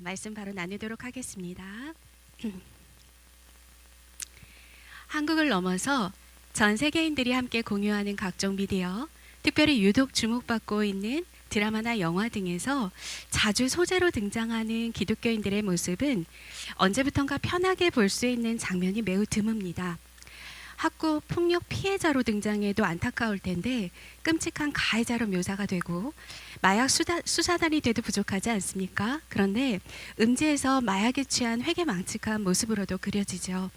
말씀 바로 나누도록 하겠습니다. 한국을 넘어서 전 세계인들이 함께 공유하는 각종 미디어, 특별히 유독 주목받고 있는 드라마나 영화 등에서 자주 소재로 등장하는 기독교인들의 모습은 언제부턴가 편하게 볼 수 있는 장면이 매우 드뭅니다. 학교 폭력 피해자로 등장해도 안타까울 텐데 끔찍한 가해자로 묘사가 되고 마약 수사단이 돼도 부족하지 않습니까? 그런데 음지에서 마약에 취한 회개망측한 모습으로도 그려지죠.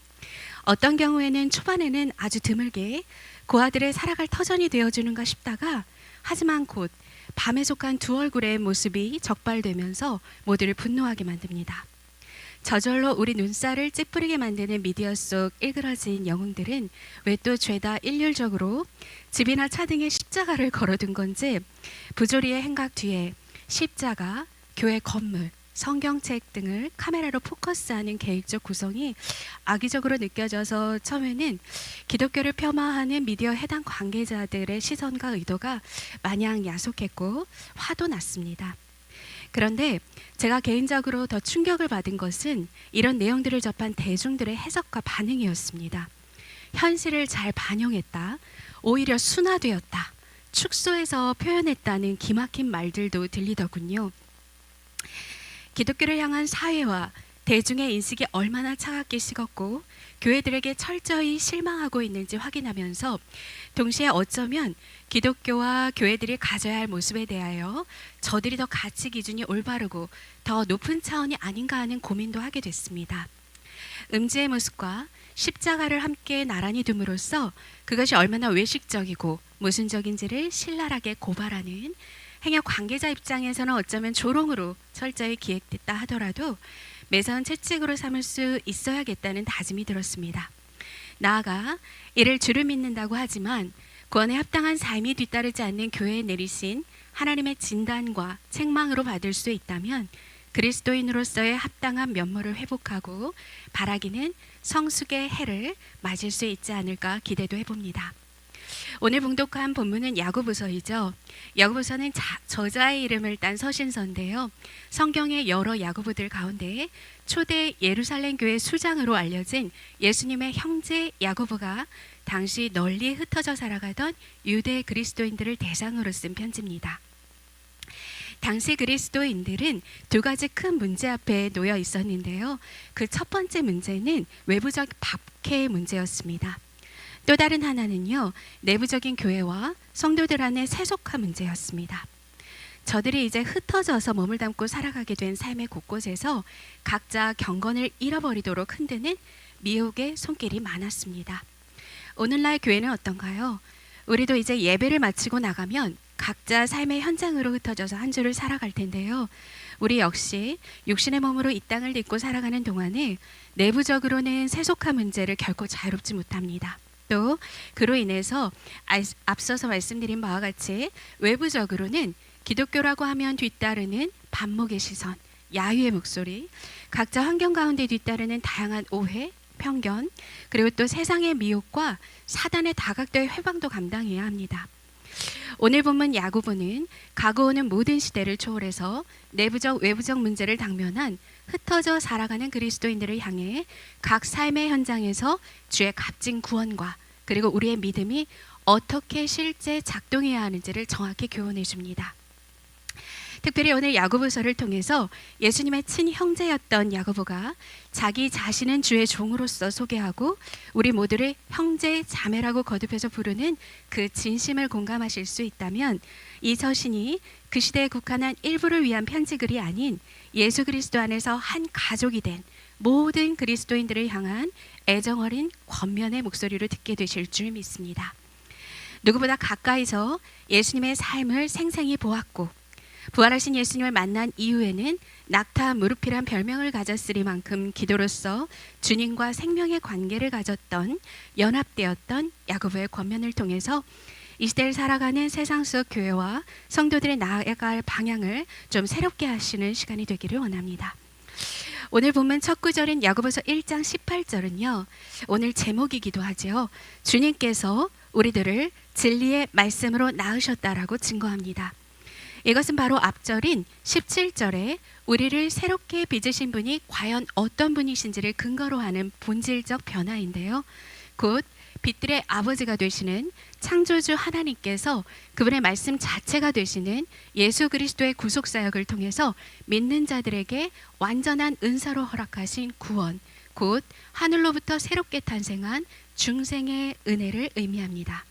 어떤 경우에는 초반에는 아주 드물게 고아들의 살아갈 터전이 되어주는가 싶다가 하지만 곧 밤에 속한 두 얼굴의 모습이 적발되면서 모두를 분노하게 만듭니다. 저절로 우리 눈살을 찌푸리게 만드는 미디어 속 일그러진 영웅들은 왜 또 죄다 일률적으로 집이나 차 등에 십자가를 걸어둔 건지 부조리의 행각 뒤에 십자가, 교회 건물, 성경책 등을 카메라로 포커스하는 계획적 구성이 악의적으로 느껴져서 처음에는 기독교를 폄하하는 미디어 해당 관계자들의 시선과 의도가 마냥 야속했고 화도 났습니다. 그런데 제가 개인적으로 더 충격을 받은 것은 이런 내용들을 접한 대중들의 해석과 반응이었습니다. 현실을 잘 반영했다, 오히려 순화되었다, 축소해서 표현했다는 기막힌 말들도 들리더군요. 기독교를 향한 사회와 대중의 인식이 얼마나 차갑게 식었고 교회들에게 철저히 실망하고 있는지 확인하면서 동시에 어쩌면 기독교와 교회들이 가져야 할 모습에 대하여 저들이 더 가치 기준이 올바르고 더 높은 차원이 아닌가 하는 고민도 하게 됐습니다. 음지의 모습과 십자가를 함께 나란히 둠으로써 그것이 얼마나 외식적이고 모순적인지를 신랄하게 고발하는 행여 관계자 입장에서는 어쩌면 조롱으로 철저히 기획됐다 하더라도 매서운 채찍으로 삼을 수 있어야겠다는 다짐이 들었습니다. 나아가 이를 주를 믿는다고 하지만 구원에 합당한 삶이 뒤따르지 않는 교회에 내리신 하나님의 진단과 책망으로 받을 수 있다면 그리스도인으로서의 합당한 면모를 회복하고 바라기는 성숙의 해를 맞을 수 있지 않을까 기대도 해봅니다. 오늘 봉독한 본문은 야고보서이죠. 야고보서는 저자의 이름을 딴 서신서인데요. 성경의 여러 야고보들 가운데 초대 예루살렘 교회 수장으로 알려진 예수님의 형제 야고보가 당시 널리 흩어져 살아가던 유대 그리스도인들을 대상으로 쓴 편지입니다. 당시 그리스도인들은 두 가지 큰 문제 앞에 놓여 있었는데요. 그 첫 번째 문제는 외부적 박해의 문제였습니다. 또 다른 하나는요, 내부적인 교회와 성도들 안의 세속화 문제였습니다. 저들이 이제 흩어져서 몸을 담고 살아가게 된 삶의 곳곳에서 각자 경건을 잃어버리도록 흔드는 미혹의 손길이 많았습니다. 오늘날 교회는 어떤가요? 우리도 이제 예배를 마치고 나가면 각자 삶의 현장으로 흩어져서 한 주를 살아갈 텐데요. 우리 역시 육신의 몸으로 이 땅을 딛고 살아가는 동안에 내부적으로는 세속화 문제를 결코 자유롭지 못합니다. 또 그로 인해서 앞서서 말씀드린 바와 같이 외부적으로는 기독교라고 하면 뒤따르는 반목의 시선, 야유의 목소리, 각자 환경 가운데 뒤따르는 다양한 오해, 편견, 그리고 또 세상의 미혹과 사단의 다각도의 회방도 감당해야 합니다. 오늘 본문 야고보는 가고 오는 모든 시대를 초월해서 내부적 외부적 문제를 당면한 흩어져 살아가는 그리스도인들을 향해 각 삶의 현장에서 주의 값진 구원과 그리고 우리의 믿음이 어떻게 실제 작동해야 하는지를 정확히 교훈해 줍니다. 특별히 오늘 야고보서를 통해서 예수님의 친형제였던 야고보가 자기 자신은 주의 종으로서 소개하고 우리 모두를 형제 자매라고 거듭해서 부르는 그 진심을 공감하실 수 있다면 이 서신이 그 시대에 국한한 일부를 위한 편지글이 아닌 예수 그리스도 안에서 한 가족이 된 모든 그리스도인들을 향한 애정어린 권면의 목소리로 듣게 되실 줄 믿습니다. 누구보다 가까이서 예수님의 삶을 생생히 보았고 부활하신 예수님을 만난 이후에는 낙타 무릎이란 별명을 가졌으리만큼 기도로서 주님과 생명의 관계를 가졌던 연합되었던 야고보의 권면을 통해서 이 시대를 살아가는 세상 속 교회와 성도들의 나아갈 방향을 좀 새롭게 하시는 시간이 되기를 원합니다. 오늘 본문 첫 구절인 야고보서 1장 18절은요. 오늘 제목이기도 하죠. 주님께서 우리들을 진리의 말씀으로 낳으셨다라고 증거합니다. 이것은 바로 앞절인 17절에 우리를 새롭게 빚으신 분이 과연 어떤 분이신지를 근거로 하는 본질적 변화인데요. 곧 빛들의 아버지가 되시는 창조주 하나님께서 그분의 말씀 자체가 되시는 예수 그리스도의 구속사역을 통해서 믿는 자들에게 완전한 은사로 허락하신 구원, 곧 하늘로부터 새롭게 탄생한 중생의 은혜를 의미합니다.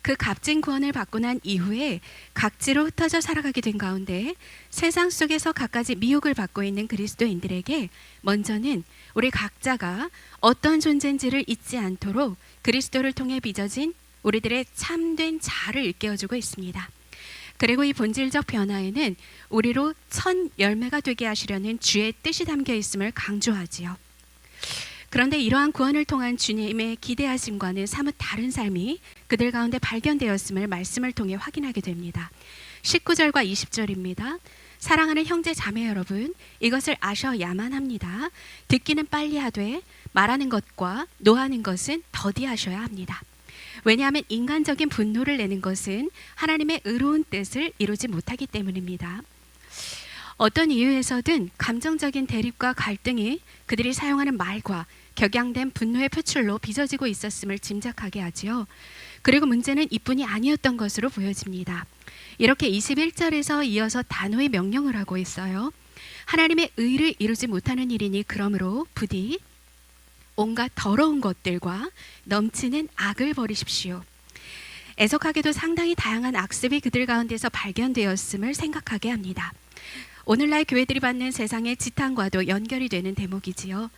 그 값진 구원을 받고 난 이후에 각지로 흩어져 살아가게 된 가운데 세상 속에서 갖가지 미혹을 받고 있는 그리스도인들에게 먼저는 우리 각자가 어떤 존재인지를 잊지 않도록 그리스도를 통해 빚어진 우리들의 참된 자아를 일깨워주고 있습니다. 그리고 이 본질적 변화에는 우리로 첫 열매가 되게 하시려는 주의 뜻이 담겨 있음을 강조하지요. 그런데 이러한 구원을 통한 주님의 기대하심과는 사뭇 다른 삶이 그들 가운데 발견되었음을 말씀을 통해 확인하게 됩니다. 19절과 20절입니다. 사랑하는 형제 자매 여러분, 이것을 아셔야만 합니다. 듣기는 빨리 하되 말하는 것과 노하는 것은 더디하셔야 합니다. 왜냐하면 인간적인 분노를 내는 것은 하나님의 의로운 뜻을 이루지 못하기 때문입니다. 어떤 이유에서든 감정적인 대립과 갈등이 그들이 사용하는 말과 격양된 분노의 표출로 빚어지고 있었음을 짐작하게 하지요. 그리고 문제는 이뿐이 아니었던 것으로 보여집니다. 이렇게 21절에서 이어서 단호히 명령을 하고 있어요. 하나님의 의를 이루지 못하는 일이니 그러므로 부디 온갖 더러운 것들과 넘치는 악을 버리십시오. 애석하게도 상당히 다양한 악습이 그들 가운데서 발견되었음을 생각하게 합니다. 오늘날 교회들이 받는 세상의 지탄과도 연결이 되는 대목이지요.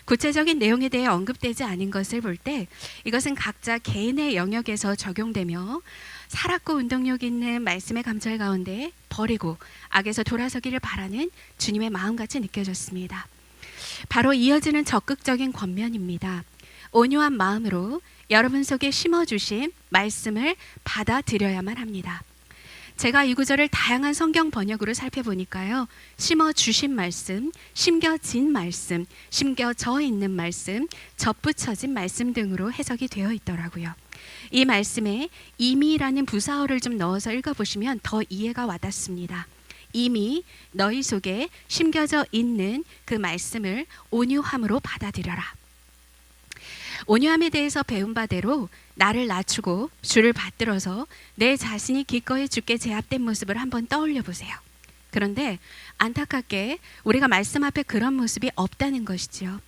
구체적인 내용에 대해 언급되지 않은 것을 볼 때 이것은 각자 개인의 영역에서 적용되며 살았고 운동력 있는 말씀의 감찰 가운데 버리고 악에서 돌아서기를 바라는 주님의 마음같이 느껴졌습니다. 바로 이어지는 적극적인 권면입니다. 온유한 마음으로 여러분 속에 심어주신 말씀을 받아들여야만 합니다. 제가 이 구절을 다양한 성경 번역으로 살펴보니까요. 심어주신 말씀, 심겨진 말씀, 심겨져 있는 말씀, 접붙여진 말씀 등으로 해석이 되어 있더라고요. 이 말씀에 이미라는 부사어를 좀 넣어서 읽어보시면 더 이해가 와닿습니다. 이미 너희 속에 심겨져 있는 그 말씀을 온유함으로 받아들여라. 온유함에 대해서 배운 바대로 나를 낮추고 주를 받들어서 내 자신이 기꺼이 주께 제압된 모습을 한번 떠올려 보세요. 그런데 안타깝게 우리가 말씀 앞에 그런 모습이 없다는 것이죠.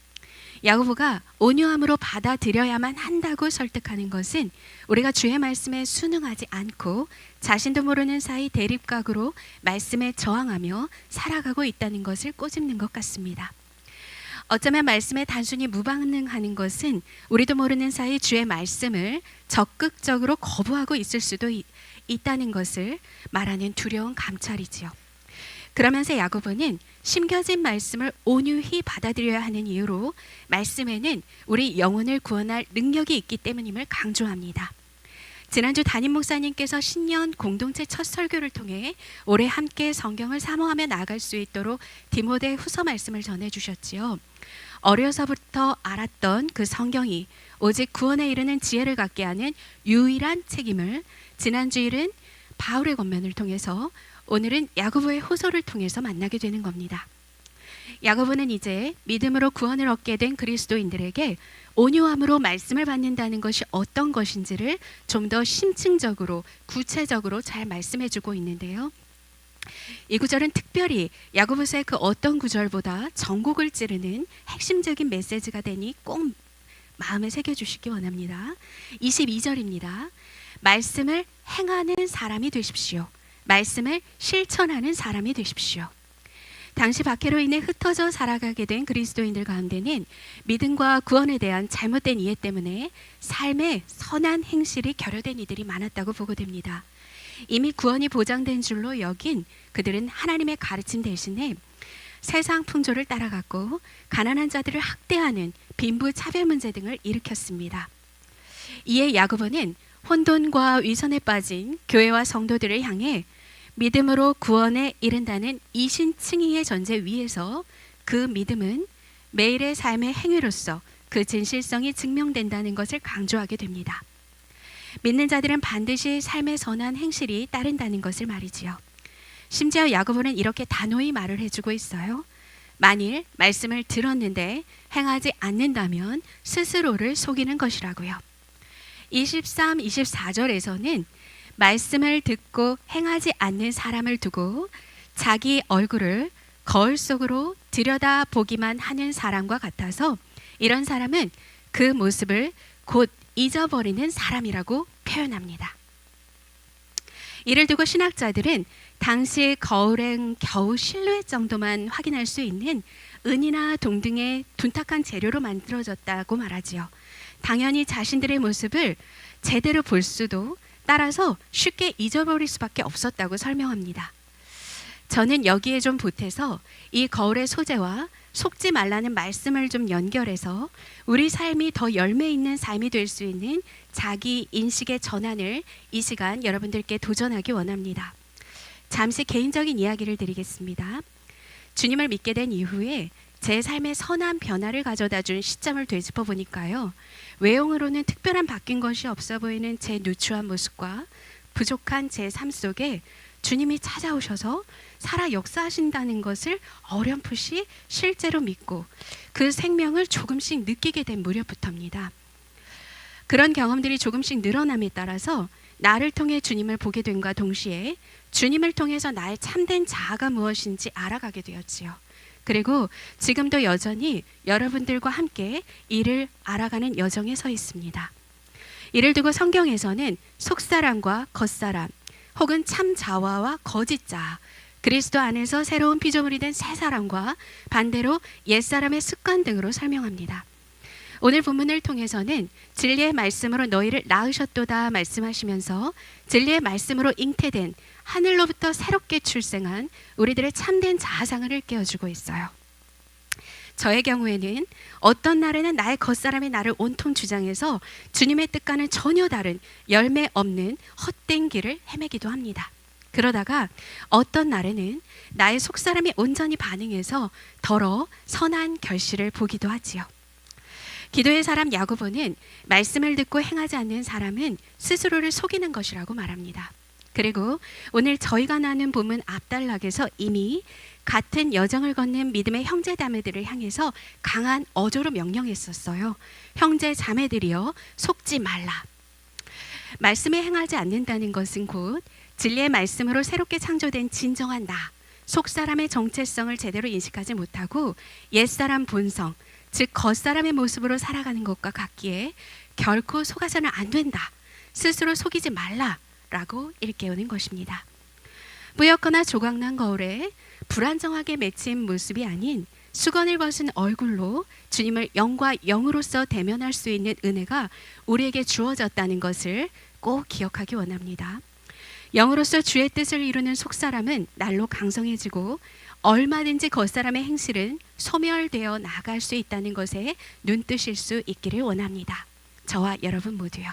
야고보가 온유함으로 받아들여야만 한다고 설득하는 것은 우리가 주의 말씀에 순응하지 않고 자신도 모르는 사이 대립각으로 말씀에 저항하며 살아가고 있다는 것을 꼬집는 것 같습니다. 어쩌면 말씀에 단순히 무반응하는 것은 우리도 모르는 사이 주의 말씀을 적극적으로 거부하고 있을 수도 있다는 것을 말하는 두려운 감찰이지요. 그러면서 야고보는 심겨진 말씀을 온유히 받아들여야 하는 이유로 말씀에는 우리 영혼을 구원할 능력이 있기 때문임을 강조합니다. 지난주 담임 목사님께서 신년 공동체 첫 설교를 통해 올해 함께 성경을 사모하며 나아갈 수 있도록 디모데 후서 말씀을 전해주셨지요. 어려서부터 알았던 그 성경이 오직 구원에 이르는 지혜를 갖게 하는 유일한 책임을 지난주일은 바울의 권면을 통해서 오늘은 야고보의 호소를 통해서 만나게 되는 겁니다. 야고보는 이제 믿음으로 구원을 얻게 된 그리스도인들에게 온유함으로 말씀을 받는다는 것이 어떤 것인지를 좀 더 심층적으로 구체적으로 잘 말씀해주고 있는데요. 이 구절은 특별히 야고보서의 그 어떤 구절보다 전곡을 찌르는 핵심적인 메시지가 되니 꼭 마음에 새겨주시기 원합니다. 22절입니다. 말씀을 행하는 사람이 되십시오. 말씀을 실천하는 사람이 되십시오. 당시 박해로 인해 흩어져 살아가게 된 그리스도인들 가운데는 믿음과 구원에 대한 잘못된 이해 때문에 삶의 선한 행실이 결여된 이들이 많았다고 보고됩니다. 이미 구원이 보장된 줄로 여긴 그들은 하나님의 가르침 대신에 세상 풍조를 따라갔고 가난한 자들을 학대하는 빈부 차별 문제 등을 일으켰습니다. 이에 야고보는 혼돈과 위선에 빠진 교회와 성도들을 향해 믿음으로 구원에 이른다는 이신칭의의 전제 위에서 그 믿음은 매일의 삶의 행위로서 그 진실성이 증명된다는 것을 강조하게 됩니다. 믿는 자들은 반드시 삶의 선한 행실이 따른다는 것을 말이지요. 심지어 야고보는 이렇게 단호히 말을 해주고 있어요. 만일 말씀을 들었는데 행하지 않는다면 스스로를 속이는 것이라고요. 23, 24절에서는 말씀을 듣고 행하지 않는 사람을 두고 자기 얼굴을 거울 속으로 들여다보기만 하는 사람과 같아서 이런 사람은 그 모습을 곧 잊어버리는 사람이라고 표현합니다. 이를 두고 신학자들은 당시 거울엔 겨우 실루엣 정도만 확인할 수 있는 은이나 동등의 둔탁한 재료로 만들어졌다고 말하지요. 당연히 자신들의 모습을 제대로 볼 수도 따라서 쉽게 잊어버릴 수밖에 없었다고 설명합니다. 저는 여기에 좀 보태서 이 거울의 소재와 속지 말라는 말씀을 좀 연결해서 우리 삶이 더 열매 있는 삶이 될 수 있는 자기 인식의 전환을 이 시간 여러분들께 도전하기 원합니다. 잠시 개인적인 이야기를 드리겠습니다. 주님을 믿게 된 이후에 제 삶에 선한 변화를 가져다 준 시점을 되짚어 보니까요. 외형으로는 특별한 바뀐 것이 없어 보이는 제 누추한 모습과 부족한 제 삶 속에 주님이 찾아오셔서 살아 역사하신다는 것을 어렴풋이 실제로 믿고 그 생명을 조금씩 느끼게 된 무렵부터입니다. 그런 경험들이 조금씩 늘어남에 따라서 나를 통해 주님을 보게 됨과 동시에 주님을 통해서 나의 참된 자아가 무엇인지 알아가게 되었지요. 그리고 지금도 여전히 여러분들과 함께 이를 알아가는 여정에 서 있습니다. 이를 두고 성경에서는 속사람과 겉사람 혹은 참 자아와 거짓 자아, 그리스도 안에서 새로운 피조물이 된 새 사람과 반대로 옛사람의 습관 등으로 설명합니다. 오늘 본문을 통해서는 진리의 말씀으로 너희를 낳으셨도다 말씀하시면서 진리의 말씀으로 잉태된 하늘로부터 새롭게 출생한 우리들의 참된 자아상을 일깨워주고 있어요. 저의 경우에는 어떤 날에는 나의 겉사람이 나를 온통 주장해서 주님의 뜻과는 전혀 다른 열매 없는 헛된 길을 헤매기도 합니다. 그러다가 어떤 날에는 나의 속사람이 온전히 반응해서 더러 선한 결실을 보기도 하지요. 기도의 사람 야고보는 말씀을 듣고 행하지 않는 사람은 스스로를 속이는 것이라고 말합니다. 그리고 오늘 저희가 나눈 본문 앞단락에서 이미 같은 여정을 걷는 믿음의 형제 자매들을 향해서 강한 어조로 명령했었어요. 형제 자매들이여 속지 말라. 말씀에 행하지 않는다는 것은 곧 진리의 말씀으로 새롭게 창조된 진정한 나, 속사람의 정체성을 제대로 인식하지 못하고 옛사람 본성, 즉 겉사람의 모습으로 살아가는 것과 같기에 결코 속아서는 안 된다. 스스로 속이지 말라라고 일깨우는 것입니다. 뿌옇거나 조각난 거울에 불안정하게 맺힌 모습이 아닌 수건을 벗은 얼굴로 주님을 영과 영으로서 대면할 수 있는 은혜가 우리에게 주어졌다는 것을 꼭 기억하기 원합니다. 영으로서 주의 뜻을 이루는 속사람은 날로 강성해지고 얼마든지 겉사람의 행실은 소멸되어 나갈 수 있다는 것에 눈뜨실 수 있기를 원합니다. 저와 여러분 모두요.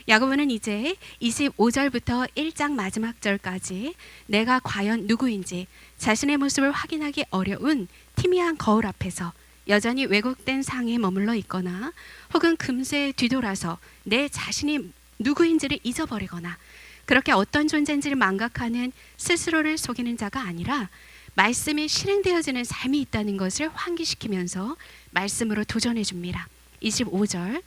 야고보는 이제 25절부터 1장 마지막 절까지 내가 과연 누구인지 자신의 모습을 확인하기 어려운 희미한 거울 앞에서 여전히 왜곡된 상에 머물러 있거나 혹은 금세 뒤돌아서 내 자신이 누구인지를 잊어버리거나 그렇게 어떤 존재인지를 망각하는 스스로를 속이는 자가 아니라 말씀이 실행되어지는 삶이 있다는 것을 환기시키면서 말씀으로 도전해 줍니다. 25절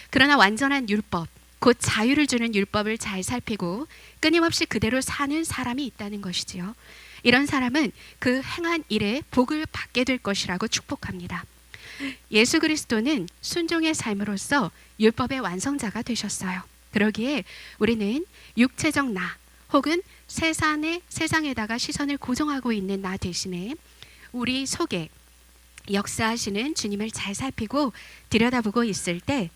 그러나 완전한 율법 곧 자유를 주는 율법을 잘 살피고 끊임없이 그대로 사는 사람이 있다는 것이지요. 이런 사람은 그 행한 일에 복을 받게 될 것이라고 축복합니다. 예수 그리스도는 순종의 삶으로써 율법의 완성자가 되셨어요. 그러기에 우리는 육체적 나 혹은 세상에다가 시선을 고정하고 있는 나 대신에 우리 속에 역사하시는 주님을 잘 살피고 들여다보고 있을 때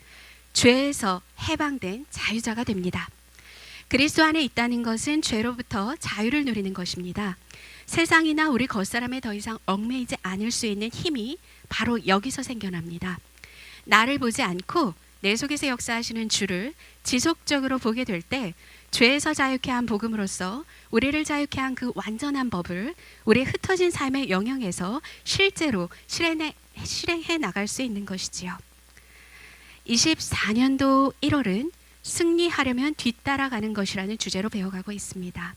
죄에서 해방된 자유자가 됩니다. 그리스도 안에 있다는 것은 죄로부터 자유를 누리는 것입니다. 세상이나 우리 겉사람에 더 이상 얽매이지 않을 수 있는 힘이 바로 여기서 생겨납니다. 나를 보지 않고 내 속에서 역사하시는 주를 지속적으로 보게 될 때 죄에서 자유케 한 복음으로써 우리를 자유케 한 그 완전한 법을 우리의 흩어진 삶의 영역에서 실제로 실행해 나갈 수 있는 것이지요. 24년도 1월은 승리하려면 뒤따라가는 것이라는 주제로 배워가고 있습니다.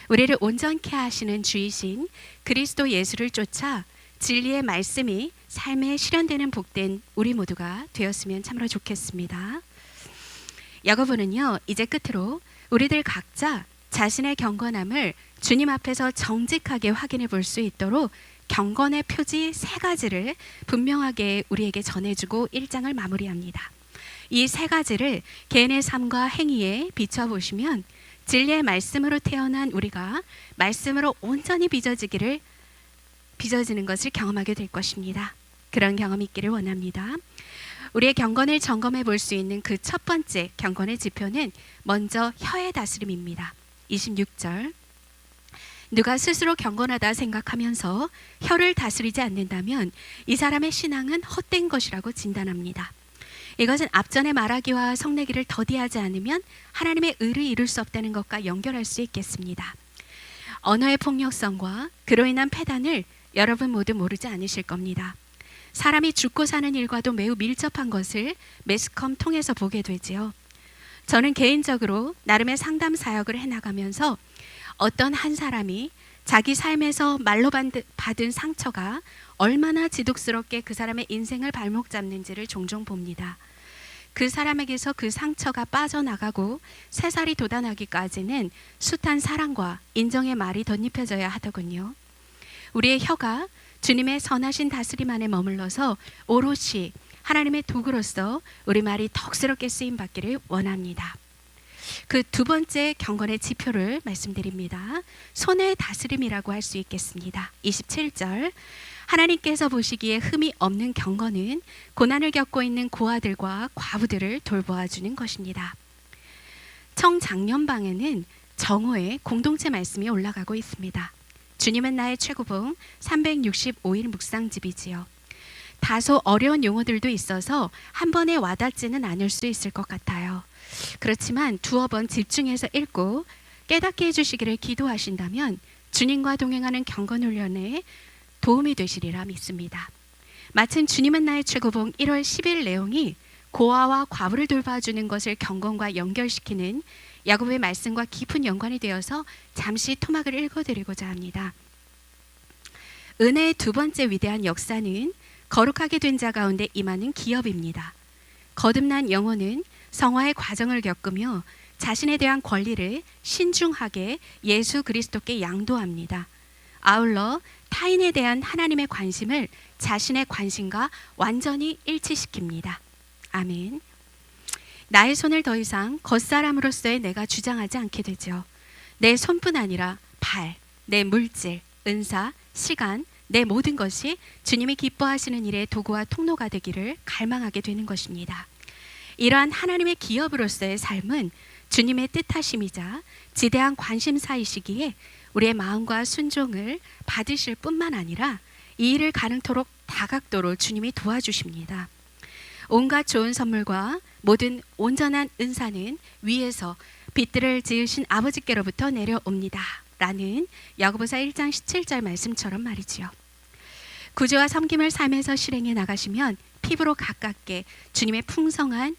우리를 온전케 하시는 주이신 그리스도 예수를 쫓아 진리의 말씀이 삶에 실현되는 복된 우리 모두가 되었으면 참으로 좋겠습니다. 야고보는요, 이제 끝으로 우리들 각자 자신의 경건함을 주님 앞에서 정직하게 확인해 볼 수 있도록 경건의 표지 3가지를 분명하게 우리에게 전해주고 1장을 마무리합니다. 이 3가지를 개인의 삶과 행위에 비춰보시면 진리의 말씀으로 태어난 우리가 말씀으로 온전히 빚어지는 것을 경험하게 될 것입니다. 그런 경험이 있기를 원합니다. 우리의 경건을 점검해 볼 수 있는 그 첫 번째 경건의 지표는 먼저 혀의 다스림입니다. 26절, 누가 스스로 경건하다 생각하면서 혀를 다스리지 않는다면 이 사람의 신앙은 헛된 것이라고 진단합니다. 이것은 앞전에 말하기와 성내기를 더디하지 않으면 하나님의 의를 이룰 수 없다는 것과 연결할 수 있겠습니다. 언어의 폭력성과 그로 인한 폐단을 여러분 모두 모르지 않으실 겁니다. 사람이 죽고 사는 일과도 매우 밀접한 것을 매스컴 통해서 보게 되지요. 저는 개인적으로 나름의 상담 사역을 해나가면서 어떤 한 사람이 자기 삶에서 말로 받은 상처가 얼마나 지독스럽게 그 사람의 인생을 발목 잡는지를 종종 봅니다. 그 사람에게서 그 상처가 빠져나가고 새살이 돋아나기까지는 숱한 사랑과 인정의 말이 덧입혀져야 하더군요. 우리의 혀가 주님의 선하신 다스림 안에 머물러서 오롯이 하나님의 도구로서 우리 말이 덕스럽게 쓰임받기를 원합니다. 그 두 번째 경건의 지표를 말씀드립니다. 손의 다스림이라고 할 수 있겠습니다. 27절, 하나님께서 보시기에 흠이 없는 경건은 고난을 겪고 있는 고아들과 과부들을 돌보아주는 것입니다. 청장년방에는 정오의 공동체 말씀이 올라가고 있습니다. 주님은 나의 최고봉 365일 묵상집이지요. 다소 어려운 용어들도 있어서 한 번에 와닿지는 않을 수 있을 것 같아요. 그렇지만 두어 번 집중해서 읽고 깨닫게 해주시기를 기도하신다면 주님과 동행하는 경건훈련에 도움이 되시리라 믿습니다. 마침 주님은 나의 최고봉 1월 10일 내용이 고아와 과부를 돌봐주는 것을 경건과 연결시키는 야고보의 말씀과 깊은 연관이 되어서 잠시 토막을 읽어드리고자 합니다. 은혜의 두 번째 위대한 역사는 거룩하게 된 자 가운데 임하는 기업입니다. 거듭난 영혼은 성화의 과정을 겪으며 자신에 대한 권리를 신중하게 예수 그리스도께 양도합니다. 아울러 타인에 대한 하나님의 관심을 자신의 관심과 완전히 일치시킵니다. 아멘. 나의 손을 더 이상 겉사람으로서의 내가 주장하지 않게 되죠. 내 손뿐 아니라 발, 내 물질, 은사, 시간, 내 모든 것이 주님이 기뻐하시는 일의 도구와 통로가 되기를 갈망하게 되는 것입니다. 이러한 하나님의 기업으로서의 삶은 주님의 뜻하심이자 지대한 관심사이시기에 우리의 마음과 순종을 받으실 뿐만 아니라 이 일을 가능토록 다각도로 주님이 도와주십니다. 온갖 좋은 선물과 모든 온전한 은사는 위에서 빛들을 지으신 아버지께로부터 내려옵니다. 라는 야고보서 1장 17절 말씀처럼 말이지요. 구주와 섬김을 삶에서 실행해 나가시면 피부로 가깝게 주님의 풍성한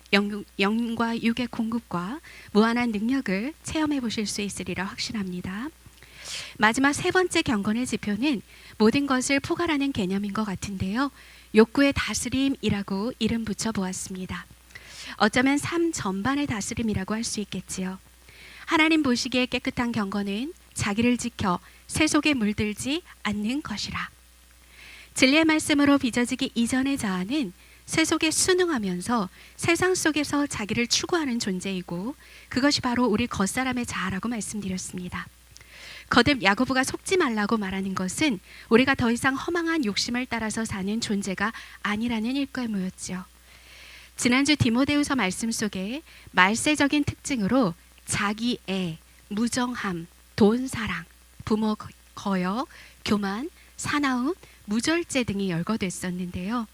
영과 육의 공급과 무한한 능력을 체험해 보실 수 있으리라 확신합니다. 마지막 세 번째 경건의 지표는 모든 것을 포괄하는 개념인 것 같은데요. 욕구의 다스림이라고 이름 붙여보았습니다. 어쩌면 삶 전반의 다스림이라고 할 수 있겠지요. 하나님 보시기에 깨끗한 경건은 자기를 지켜 새 속에 물들지 않는 것이라. 진리의 말씀으로 빚어지기 이전의 자아는 새 속에 순응하면서 세상 속에서 자기를 추구하는 존재이고 그것이 바로 우리 겉사람의 자아라고 말씀드렸습니다. 거듭 야고보가 속지 말라고 말하는 것은 우리가 더 이상 허망한 욕심을 따라서 사는 존재가 아니라는 일과모였지요. 지난주 디모데후서 말씀 속에 말세적인 특징으로 자기애, 무정함, 돈사랑, 부모 거역, 교만, 사나움, 무절제 등이 열거됐었는데요.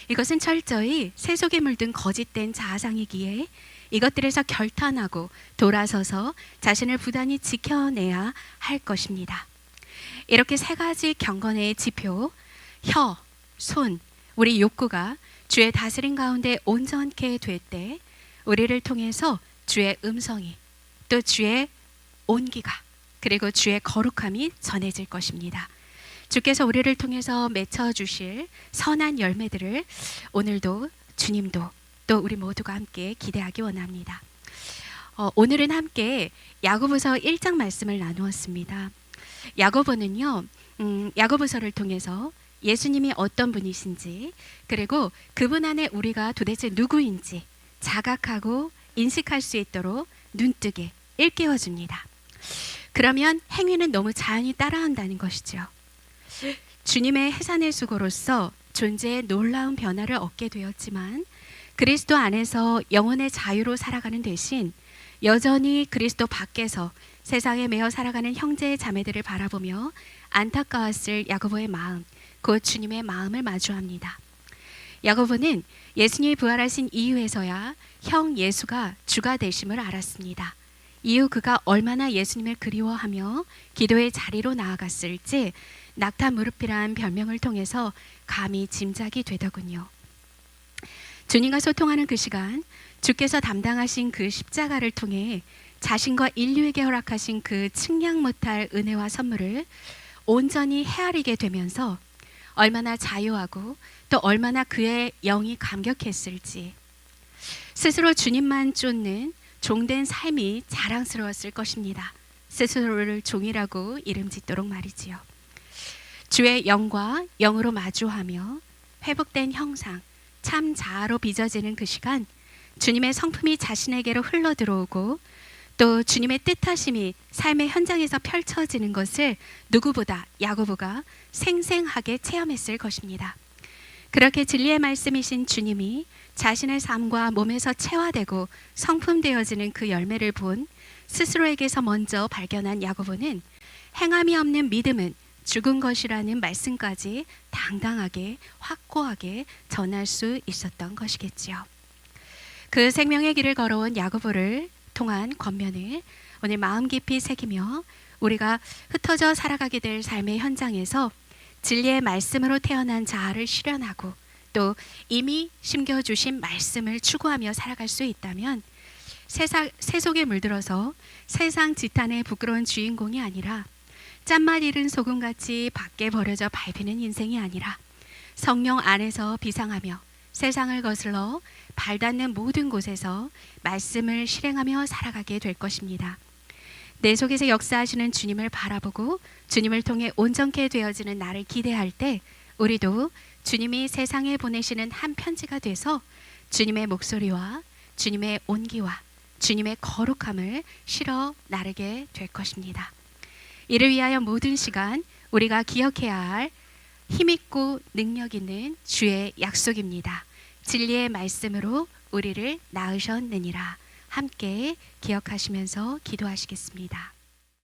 이것은 철저히 새 속에 물든 거짓된 자아상이기에 이것들에서 결탄하고 돌아서서 자신을 부단히 지켜내야 할 것입니다. 이렇게 세 가지 경건의 지표, 혀, 손, 우리 욕구가 주의 다스림 가운데 온전케 될 때 우리를 통해서 주의 음성이, 또 주의 온기가, 그리고 주의 거룩함이 전해질 것입니다. 주께서 우리를 통해서 맺혀주실 선한 열매들을 오늘도 주님도 또 우리 모두가 함께 기대하기 원합니다. 오늘은 함께 야고보서 1장 말씀을 나누었습니다. 야고보는요, 야고보서를 통해서 예수님이 어떤 분이신지, 그리고 그분 안에 우리가 도대체 누구인지 자각하고 인식할 수 있도록 눈뜨게 일깨워 줍니다. 그러면 행위는 너무 자연히 따라한다는 것이죠. 주님의 해산의 수고로서 존재의 놀라운 변화를 얻게 되었지만 그리스도 안에서 영혼의 자유로 살아가는 대신 여전히 그리스도 밖에서 세상에 매여 살아가는 형제 자매들을 바라보며 안타까웠을 야고보의 마음, 곧 주님의 마음을 마주합니다. 야고보는 예수님이 부활하신 이후에서야 형 예수가 주가 되심을 알았습니다. 이후 그가 얼마나 예수님을 그리워하며 기도의 자리로 나아갔을지 낙타 무릎이란 별명을 통해서 감히 짐작이 되더군요. 주님과 소통하는 그 시간, 주께서 담당하신 그 십자가를 통해 자신과 인류에게 허락하신 그 측량 못할 은혜와 선물을 온전히 헤아리게 되면서 얼마나 자유하고 또 얼마나 그의 영이 감격했을지, 스스로 주님만 쫓는 종된 삶이 자랑스러웠을 것입니다. 스스로를 종이라고 이름짓도록 말이지요. 주의 영과 영으로 마주하며 회복된 형상, 참 자아로 빚어지는 그 시간, 주님의 성품이 자신에게로 흘러들어오고 또 주님의 뜻하심이 삶의 현장에서 펼쳐지는 것을 누구보다 야고보가 생생하게 체험했을 것입니다. 그렇게 진리의 말씀이신 주님이 자신의 삶과 몸에서 체화되고 성품되어지는 그 열매를 본 스스로에게서 먼저 발견한 야고보는 행함이 없는 믿음은 죽은 것이라는 말씀까지 당당하게 확고하게 전할 수 있었던 것이겠지요. 그 생명의 길을 걸어온 야고보를 통한 권면을 오늘 마음 깊이 새기며 우리가 흩어져 살아가게 될 삶의 현장에서 진리의 말씀으로 태어난 자아를 실현하고 또 이미 심겨주신 말씀을 추구하며 살아갈 수 있다면 세속에 물들어서 세상 지탄의 부끄러운 주인공이 아니라 짠맛 잃은 소금같이 밖에 버려져 밟히는 인생이 아니라 성령 안에서 비상하며 세상을 거슬러 발닿는 모든 곳에서 말씀을 실행하며 살아가게 될 것입니다. 내 속에서 역사하시는 주님을 바라보고 주님을 통해 온전케 되어지는 나를 기대할 때 우리도 주님이 세상에 보내시는 한 편지가 돼서 주님의 목소리와 주님의 온기와 주님의 거룩함을 실어 나르게 될 것입니다. 이를 위하여 모든 시간 우리가 기억해야 할 힘있고 능력 있는 주의 약속입니다. 진리의 말씀으로 우리를 낳으셨느니라. 함께 기억하시면서 기도하시겠습니다.